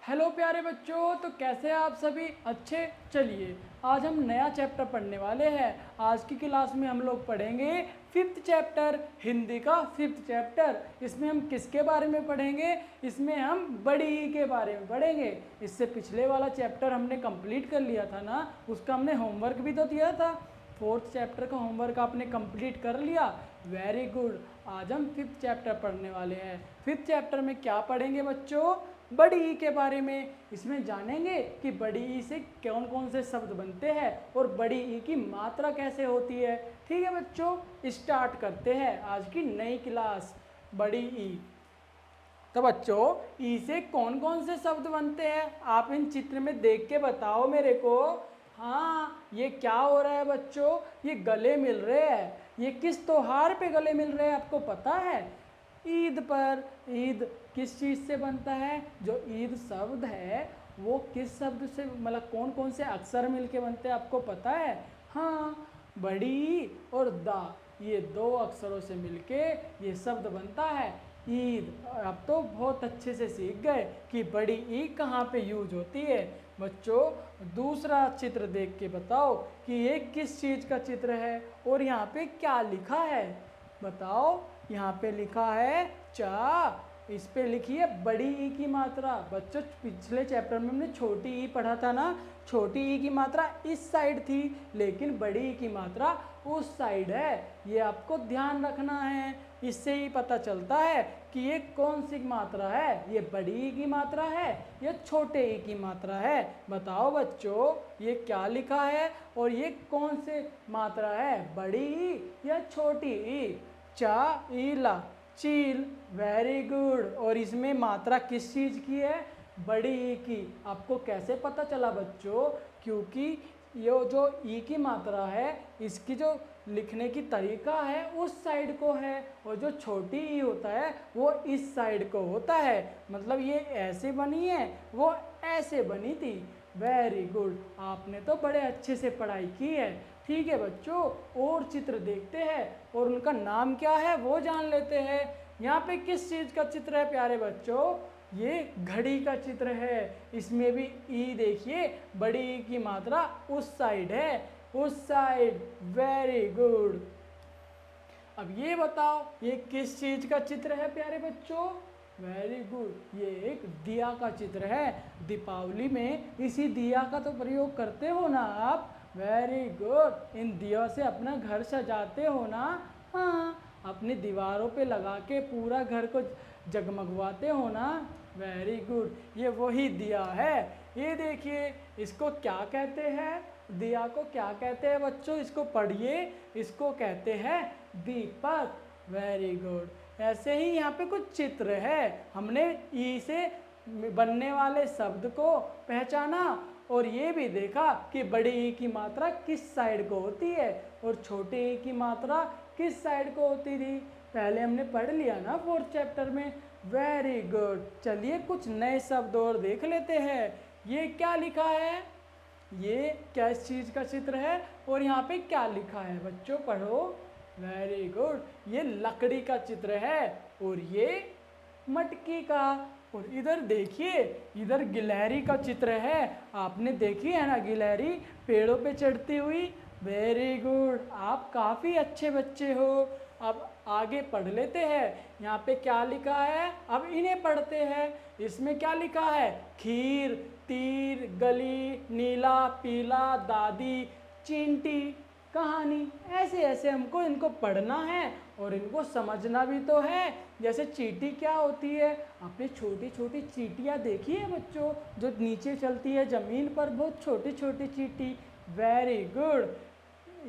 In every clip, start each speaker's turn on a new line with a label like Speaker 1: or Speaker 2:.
Speaker 1: Hello प्यारे बच्चों, तो कैसे हैं आप सभी? अच्छे। चलिए, आज हम नया चैप्टर पढ़ने वाले हैं। आज की क्लास में हम लोग पढ़ेंगे फिफ्थ चैप्टर, हिंदी का फिफ्थ चैप्टर। इसमें हम किसके बारे में पढ़ेंगे? इसमें हम बड़ी ई के बारे में पढ़ेंगे। इससे पिछले वाला चैप्टर हमने कंप्लीट कर लिया था ना, उसका हमने होमवर्क भी तो दिया था। फोर्थ चैप्टर का होमवर्क आपने कंप्लीट कर लिया, वेरी गुड। आज हम फिफ्थ चैप्टर पढ़ने वाले हैं। फिफ्थ चैप्टर में क्या पढ़ेंगे बच्चों? बड़ी ई के बारे में। इसमें जानेंगे कि बड़ी ई से कौन कौन से शब्द बनते हैं और बड़ी ई की मात्रा कैसे होती है। ठीक है बच्चों, स्टार्ट करते हैं आज की नई क्लास, बड़ी ई। तो बच्चों, ई से कौन कौन से शब्द बनते हैं? आप इन चित्र में देख के बताओ मेरे को। हाँ, ये क्या हो रहा है बच्चों? ये गले मिल रहे हैं। ये किस त्योहार पे गले मिल रहे हैं, आपको पता है? ईद पर। ईद किस चीज़ से बनता है? जो ईद शब्द है वो किस शब्द से, मतलब कौन कौन से अक्षर मिलके बनते हैं, आपको पता है? हाँ, बड़ी और दा, ये दो अक्षरों से मिलके ये शब्द बनता है ईद। अब तो बहुत अच्छे से सीख गए कि बड़ी ई कहाँ पे यूज होती है। बच्चों, दूसरा चित्र देख के बताओ कि ये किस चीज़ का चित्र है और यहाँ पे क्या लिखा है, बताओ। यहाँ पे लिखा है चा, इस पे लिखी है बड़ी ई की मात्रा। बच्चों, पिछले चैप्टर में हमने छोटी ई पढ़ा था ना, छोटी ई की मात्रा इस साइड थी लेकिन बड़ी ई की मात्रा उस साइड है। ये आपको ध्यान रखना है। इससे ही पता चलता है कि ये कौन सी मात्रा है, ये बड़ी ई की मात्रा है या छोटे ई की मात्रा है। बताओ बच्चों, ये क्या लिखा है और ये कौन से मात्रा है, बड़ी ई या छोटी ई? चा ईला, चील, वेरी गुड। और इसमें मात्रा किस चीज़ की है? बड़ी ई की। आपको कैसे पता चला बच्चों? क्योंकि ये जो ई की मात्रा है इसकी जो लिखने की तरीका है उस साइड को है और जो छोटी ई होता है वो इस साइड को होता है। मतलब ये ऐसे बनी है, वो ऐसे बनी थी। वेरी गुड, आपने तो बड़े अच्छे से पढ़ाई की है। ठीक है बच्चों, और चित्र देखते हैं और उनका नाम क्या है वो जान लेते हैं। यहाँ पे किस चीज़ का चित्र है प्यारे बच्चों? ये घड़ी का चित्र है। इसमें भी ई देखिए, बड़ी ई की मात्रा उस साइड है, उस साइड। Very good. अब ये बताओ, ये किस चीज़ का चित्र है प्यारे बच्चों? वेरी गुड, ये एक दिया का चित्र है। दीपावली में इसी दिया का तो प्रयोग करते हो ना आप। वेरी गुड, इन दिया से अपना घर सजाते हो ना। हाँ, अपनी दीवारों पे लगा के पूरा घर को जगमगवाते हो ना। वेरी गुड, ये वही दिया है। ये देखिए, इसको क्या कहते हैं? दिया को क्या कहते हैं बच्चों? इसको पढ़िए, इसको कहते हैं दीपक। Very good. ऐसे ही यहाँ पे कुछ चित्र है। हमने ई से बनने वाले शब्द को पहचाना और ये भी देखा कि बड़ी ई की मात्रा किस साइड को होती है और छोटे ई की मात्रा किस साइड को होती थी। पहले हमने पढ़ लिया ना फोर्थ चैप्टर में। Very good. चलिए, कुछ नए शब्द और देख लेते हैं। ये क्या लिखा है? ये किस चीज़ का चित्र है और यहाँ पे क्या लिखा है बच्चों, पढ़ो। वेरी गुड, ये लकड़ी का चित्र है और ये मटकी का। और इधर देखिए, इधर गिलहरी का चित्र है। आपने देखी है ना गिलहरी पेड़ों पे चढ़ती हुई? वेरी गुड, आप काफ़ी अच्छे बच्चे हो। अब आगे पढ़ लेते हैं। यहाँ पे क्या लिखा है, अब इन्हें पढ़ते हैं। इसमें क्या लिखा है? खीर, तीर, गली, नीला, पीला, दादी, चींटी, कहानी। ऐसे ऐसे हमको इनको पढ़ना है और इनको समझना भी तो है। जैसे चींटी क्या होती है? आपने छोटी छोटी चींटियाँ देखी है बच्चों, जो नीचे चलती है ज़मीन पर, बहुत छोटी छोटी चींटी। Very good.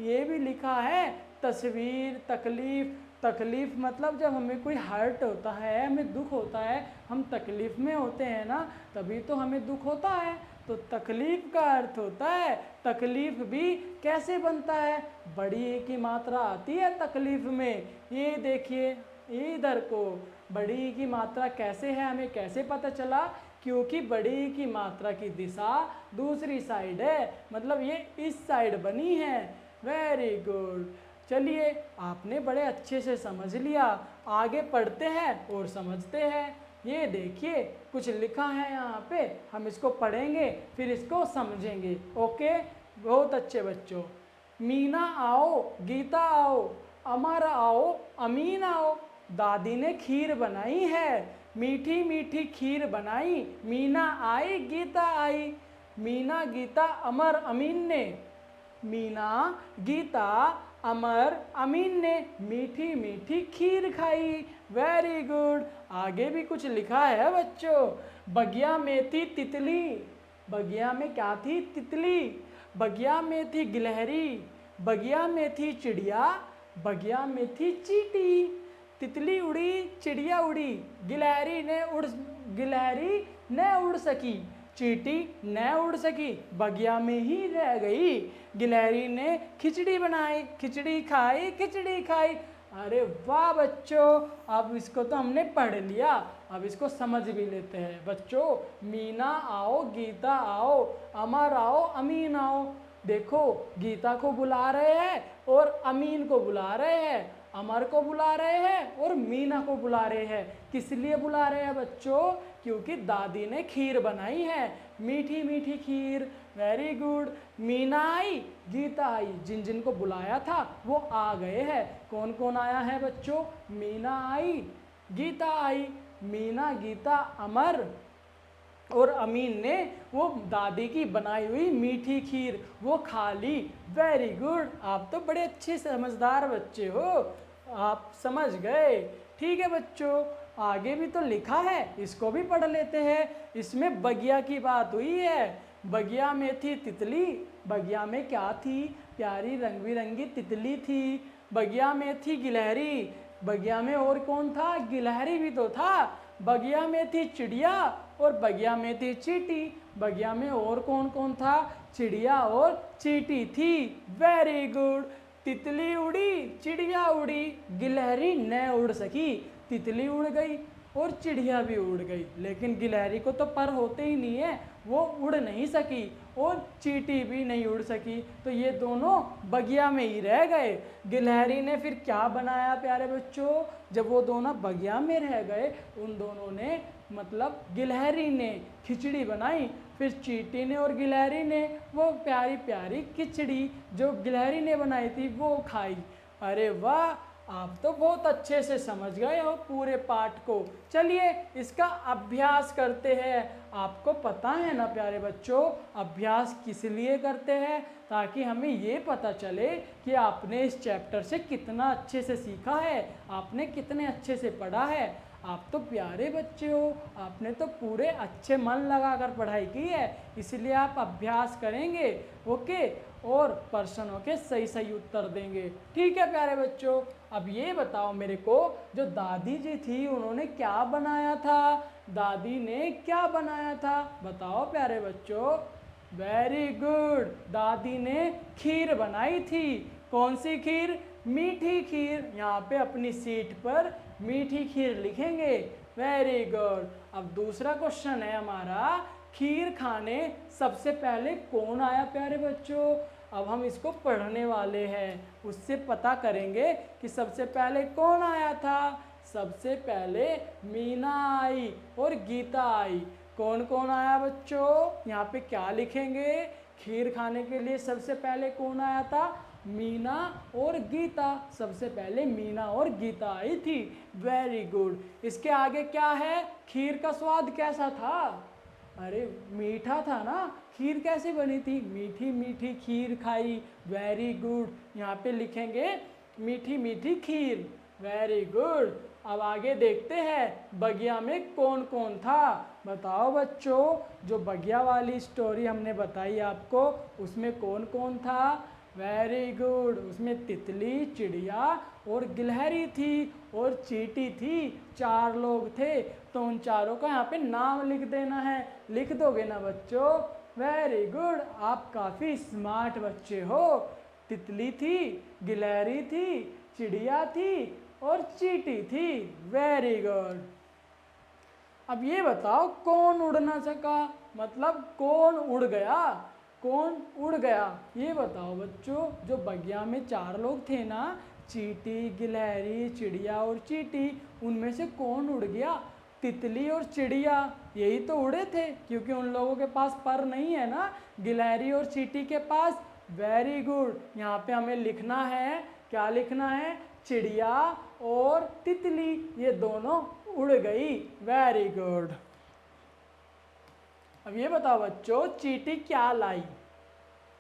Speaker 1: ये भी लिखा है तस्वीर, तकलीफ। तकलीफ मतलब जब हमें कोई हर्ट होता है, हमें दुख होता है, हम तकलीफ़ में होते हैं ना, तभी तो हमें दुख होता है। तो तकलीफ़ का अर्थ होता है, तकलीफ़ भी कैसे बनता है? बड़ी ए की मात्रा आती है तकलीफ़ में। ये देखिए इधर को, बड़ी ई की मात्रा कैसे है, हमें कैसे पता चला? क्योंकि बड़ी ई की मात्रा की दिशा दूसरी साइड है, मतलब ये इस साइड बनी है। Very good. चलिए, आपने बड़े अच्छे से समझ लिया। आगे पढ़ते हैं और समझते हैं। ये देखिए कुछ लिखा है यहाँ पे, हम इसको पढ़ेंगे फिर इसको समझेंगे। ओके, बहुत अच्छे बच्चों। मीना आओ, गीता आओ, अमर आओ, अमीन आओ, दादी ने खीर बनाई है, मीठी मीठी खीर बनाई, मीना आई गीता आई, मीना गीता अमर अमीन ने, मीना गीता अमर अमीन ने मीठी मीठी खीर खाई। Very good. आगे भी कुछ लिखा है बच्चों। बगिया में थी तितली, बगिया में क्या थी? तितली। बगिया में थी गिलहरी, बगिया में थी चिड़िया, बगिया में थी चींटी। तितली उड़ी, चिड़िया उड़ी, गिलहरी न उड़ सकी, चींटी न उड़ सकी, बगिया में ही रह गई। गिलहरी ने खिचड़ी बनाई, खिचड़ी खाई, खिचड़ी खाई। अरे वाह बच्चों, अब इसको तो हमने पढ़ लिया, अब इसको समझ भी लेते हैं बच्चों। मीना आओ, गीता आओ, अमर आओ, अमीन आओ। देखो, गीता को बुला रहे हैं और अमीन को बुला रहे हैं, अमर को बुला रहे हैं और मीना को बुला रहे हैं। किस लिए बुला रहे हैं बच्चों? क्योंकि दादी ने खीर बनाई है, मीठी मीठी खीर। Very good. मीना आई, गीता आई, जिन जिन को बुलाया था वो आ गए हैं। कौन कौन आया है बच्चों? मीना आई, गीता आई, मीना, गीता, अमर और अमीन ने वो दादी की बनाई हुई मीठी खीर वो खा ली। Very good. आप तो बड़े अच्छे समझदार बच्चे हो, आप समझ गए। ठीक है बच्चों, आगे भी तो लिखा है, इसको भी पढ़ लेते हैं। इसमें बगिया की बात हुई है। बगिया में थी तितली, बगिया में क्या थी? प्यारी रंग बिरंगी तितली थी। बगिया में थी गिलहरी, बगिया में और कौन था? गिलहरी भी तो था। बगिया में थी चिड़िया और बगिया में थी चींटी। बगिया में और कौन कौन था? चिड़िया और चींटी थी। Very good. तितली उड़ी, चिड़िया उड़ी, गिलहरी न उड़ सकी। तितली उड़ गई और चिड़िया भी उड़ गई, लेकिन गिलहरी को तो पर होते ही नहीं है, वो उड़ नहीं सकी और चींटी भी नहीं उड़ सकी। तो ये दोनों बगिया में ही रह गए। गिलहरी ने फिर क्या बनाया प्यारे बच्चों? जब वो दोनों बगिया में रह गए, उन दोनों ने मतलब गिलहरी ने खिचड़ी बनाई, फिर चींटी ने और गिलहरी ने वो प्यारी प्यारी खिचड़ी जो गिलहरी ने बनाई थी वो खाई। अरे वाह, आप तो बहुत अच्छे से समझ गए हो पूरे पाठ को। चलिए इसका अभ्यास करते हैं। आपको पता है ना प्यारे बच्चों, अभ्यास किस लिए करते हैं? ताकि हमें ये पता चले कि आपने इस चैप्टर से कितना अच्छे से सीखा है, आपने कितने अच्छे से पढ़ा है। आप तो प्यारे बच्चे हो, आपने तो पूरे अच्छे मन लगाकर पढ़ाई की है, इसलिए आप अभ्यास करेंगे। ओके, और प्रश्नों के सही सही उत्तर देंगे। ठीक है प्यारे बच्चों, अब ये बताओ मेरे को, जो दादी जी थी उन्होंने क्या बनाया था? दादी ने क्या बनाया था? बताओ प्यारे बच्चों। Very good. दादी ने खीर बनाई थी। कौन सी खीर? मीठी खीर। यहाँ पे अपनी सीट पर मीठी खीर लिखेंगे। Very good. अब दूसरा क्वेश्चन है हमारा, खीर खाने सबसे पहले कौन आया प्यारे बच्चों? अब हम इसको पढ़ने वाले हैं, उससे पता करेंगे कि सबसे पहले कौन आया था। सबसे पहले मीना आई और गीता आई। कौन कौन आया बच्चों? यहाँ पे क्या लिखेंगे? खीर खाने के लिए सबसे पहले कौन आया था? मीना और गीता। सबसे पहले मीना और गीता आई थी। Very good. इसके आगे क्या है? खीर का स्वाद कैसा था? अरे मीठा था ना। खीर कैसे बनी थी? मीठी मीठी खीर खाई। Very good. यहाँ पे लिखेंगे मीठी मीठी खीर। Very good. अब आगे देखते हैं बगिया में कौन कौन था। बताओ बच्चों, जो बगिया वाली स्टोरी हमने बताई आपको, उसमें कौन कौन था? Very good. उसमें तितली, चिड़िया और गिलहरी थी और चींटी थी। 4 लोग थे, तो उन चारों का यहाँ पे नाम लिख देना है। लिख दोगे ना बच्चों? Very good. आप काफ़ी स्मार्ट बच्चे हो। तितली थी, गिलहरी थी, चिड़िया थी और चींटी थी। Very good. अब ये बताओ कौन उड़ ना सका? मतलब कौन उड़ गया? कौन उड़ गया ये बताओ बच्चों। जो बगिया में 4 लोग थे ना, चींटी, गिलहरी, चिड़िया और चींटी, उनमें से कौन उड़ गया? तितली और चिड़िया यही तो उड़े थे, क्योंकि उन लोगों के पास पर नहीं है ना, गिलहरी और चींटी के पास। Very good. यहाँ पे हमें लिखना है, क्या लिखना है? चिड़िया और तितली ये दोनों उड़ गई। Very good. अब ये बताओ बच्चों, चींटी क्या लाई?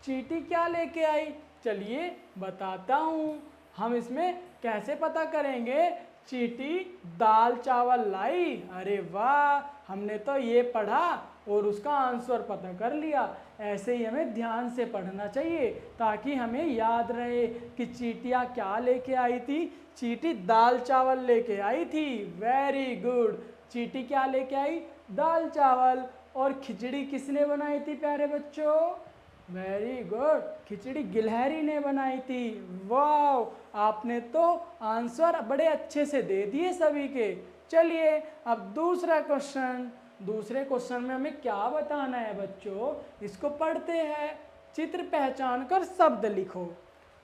Speaker 1: चींटी क्या लेके आई? चलिए बताता हूँ। हम इसमें कैसे पता करेंगे? चींटी दाल चावल लाई। अरे वाह, हमने तो ये पढ़ा और उसका आंसर पता कर लिया। ऐसे ही हमें ध्यान से पढ़ना चाहिए ताकि हमें याद रहे कि चींटियाँ क्या लेके आई थी। चींटी दाल चावल लेके आई थी। Very good. चींटी क्या लेके आई? दाल चावल। और खिचड़ी किसने बनाई थी प्यारे बच्चों? वेरी गुड, खिचड़ी गिलहरी ने बनाई थी। वाह, आपने तो आंसर बड़े अच्छे से दे दिए सभी के। चलिए अब दूसरा क्वेश्चन। दूसरे क्वेश्चन में हमें क्या बताना है बच्चों? इसको पढ़ते हैं। चित्र पहचान कर शब्द लिखो।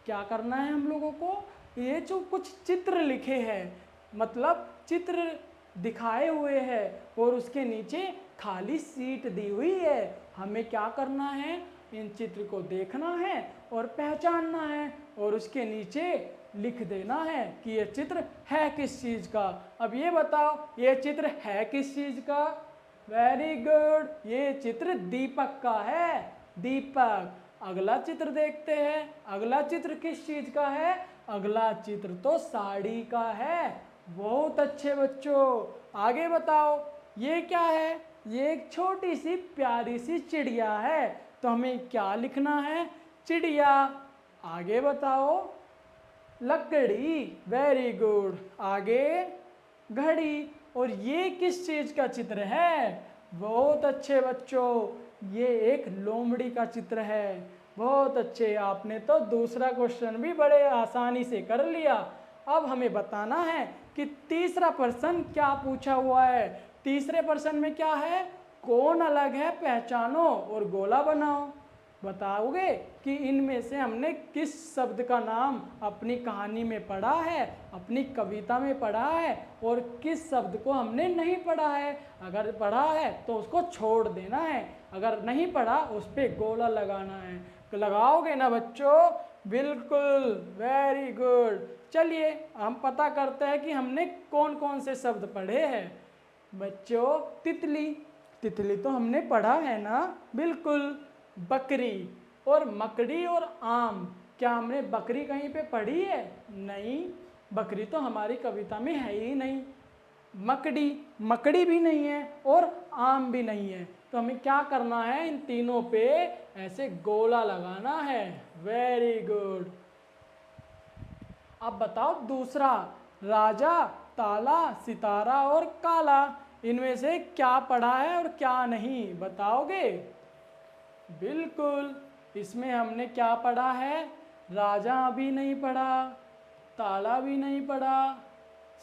Speaker 1: क्या करना है हम लोगों को? ये जो कुछ चित्र लिखे हैं, मतलब चित्र दिखाए हुए हैं और उसके नीचे खाली सीट दी हुई है, हमें क्या करना है? इन चित्र को देखना है और पहचानना है और उसके नीचे लिख देना है कि ये चित्र है किस चीज़ का। अब ये बताओ, ये चित्र है किस चीज़ का? वेरी गुड, ये चित्र दीपक का है। दीपक। अगला चित्र देखते हैं। अगला चित्र किस चीज़ का है? अगला चित्र तो साड़ी का है। बहुत अच्छे बच्चों। आगे बताओ, ये क्या है? ये एक छोटी सी प्यारी सी चिड़िया है, तो हमें क्या लिखना है? चिड़िया। आगे बताओ, लकड़ी। Very good. आगे घड़ी। और ये किस चीज का चित्र है? बहुत अच्छे बच्चों, ये एक लोमड़ी का चित्र है। बहुत अच्छे, आपने तो दूसरा क्वेश्चन भी बड़े आसानी से कर लिया। अब हमें बताना है कि तीसरा प्रश्न क्या पूछा हुआ है। तीसरे प्रश्न में क्या है? कौन अलग है पहचानो और गोला बनाओ। बताओगे कि इनमें से हमने किस शब्द का नाम अपनी कहानी में पढ़ा है, अपनी कविता में पढ़ा है, और किस शब्द को हमने नहीं पढ़ा है। अगर पढ़ा है तो उसको छोड़ देना है, अगर नहीं पढ़ा उस पर गोला लगाना है। तो लगाओगे ना बच्चों? बिल्कुल। Very good. चलिए हम पता करते हैं कि हमने कौन कौन से शब्द पढ़े हैं। बच्चों, तितली। तितली तो हमने पढ़ा है ना? बिल्कुल। बकरी और मकड़ी और आम, क्या हमने बकरी कहीं पे पढ़ी है? नहीं, बकरी तो हमारी कविता में है ही नहीं। मकड़ी, मकड़ी भी नहीं है और आम भी नहीं है, तो हमें क्या करना है? इन तीनों पे ऐसे गोला लगाना है। Very good. अब बताओ दूसरा, राजा, ताला, सितारा और काला, इनमें से क्या पढ़ा है और क्या नहीं, बताओगे? बिल्कुल। इसमें हमने क्या पढ़ा है? राजा भी नहीं पढ़ा, ताला भी नहीं पढ़ा,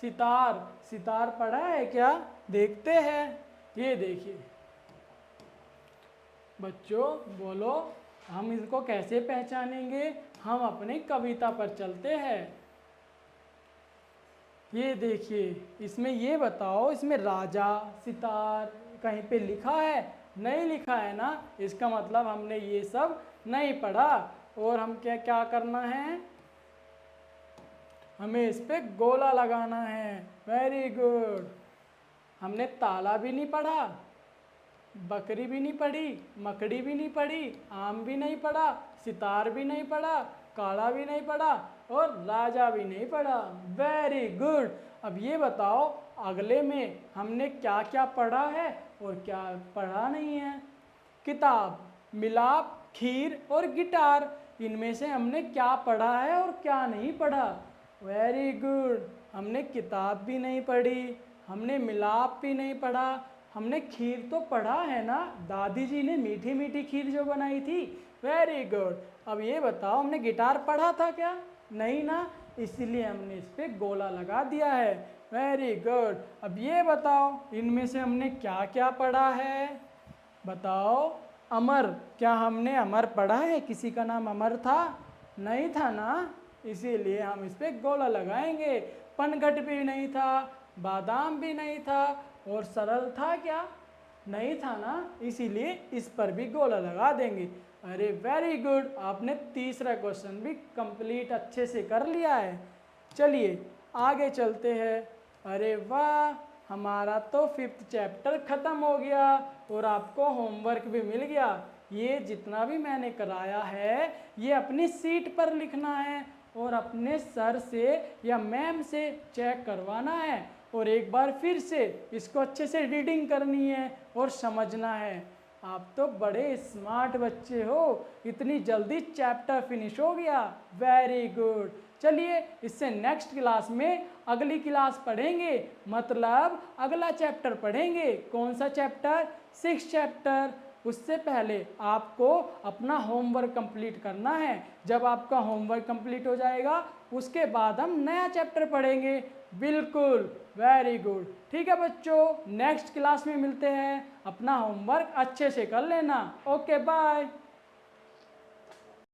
Speaker 1: सितार, सितार पढ़ा है क्या? देखते हैं। ये देखिए बच्चों, बोलो हम इसको कैसे पहचानेंगे? हम अपनी कविता पर चलते हैं। ये देखिए, इसमें ये बताओ, इसमें राजा, सितार कहीं पे लिखा है? नहीं लिखा है ना, इसका मतलब हमने ये सब नहीं पढ़ा। और हम क्या क्या करना है? हमें इस पे गोला लगाना है। Very good. हमने ताला भी नहीं पढ़ा, बकरी भी नहीं पढ़ी, मकड़ी भी नहीं पढ़ी, आम भी नहीं पढ़ा, सितार भी नहीं पढ़ा, काला भी नहीं पढ़ा और राजा भी नहीं पढ़ा। Very good. अब ये बताओ, अगले में हमने क्या क्या पढ़ा है और क्या पढ़ा नहीं है? किताब, मिलाप, खीर और गिटार, इनमें से हमने क्या पढ़ा है और क्या नहीं पढ़ा? Very good. हमने किताब भी नहीं पढ़ी, हमने मिलाप भी नहीं पढ़ा, हमने खीर तो पढ़ा है ना, दादी जी ने मीठी मीठी खीर जो बनाई थी। Very good. अब ये बताओ, हमने गिटार पढ़ा था क्या? नहीं ना, इसीलिए हमने इस पे गोला लगा दिया है। Very good. अब ये बताओ, इनमें से हमने क्या क्या पढ़ा है? बताओ। अमर, क्या हमने अमर पढ़ा है? किसी का नाम अमर था? नहीं था ना, इसीलिए हम इस पे गोला लगाएंगे। पनघट भी नहीं था, बादाम भी नहीं था, और सरल था क्या? नहीं था ना, इसीलिए इस पर भी गोला लगा देंगे। अरे वेरी गुड, आपने तीसरा क्वेश्चन भी कंप्लीट अच्छे से कर लिया है। चलिए आगे चलते हैं। अरे वाह, हमारा तो फिफ्थ चैप्टर ख़त्म हो गया और आपको होमवर्क भी मिल गया। ये जितना भी मैंने कराया है ये अपनी सीट पर लिखना है और अपने सर से या मैम से चेक करवाना है और एक बार फिर से इसको अच्छे से रीडिंग करनी है और समझना है। आप तो बड़े स्मार्ट बच्चे हो, इतनी जल्दी चैप्टर फिनिश हो गया, वेरी गुड। चलिए इससे नेक्स्ट क्लास में अगली क्लास पढ़ेंगे, मतलब अगला चैप्टर पढ़ेंगे। कौन सा चैप्टर? 6th chapter. उससे पहले आपको अपना होमवर्क कंप्लीट करना है। जब आपका होमवर्क कंप्लीट हो जाएगा उसके बाद हम नया चैप्टर पढ़ेंगे। बिल्कुल, वेरी गुड। ठीक है बच्चों, नेक्स्ट क्लास में मिलते हैं। अपना होमवर्क अच्छे से कर लेना। Okay bye.